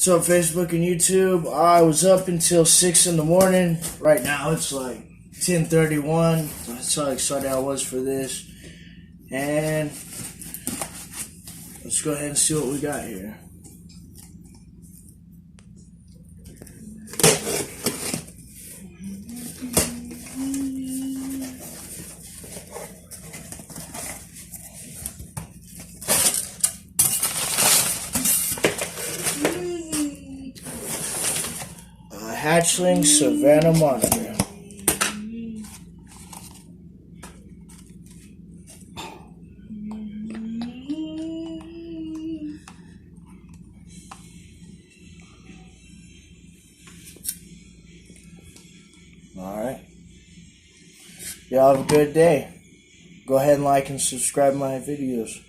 So Facebook and YouTube, I was up until 6 in the morning. Right now it's like 10:31. That's how excited I was for this. And let's go ahead and see what we got here. Hatchling Savannah monitor. Alright. Y'all have a good day. Go ahead and like and subscribe my videos.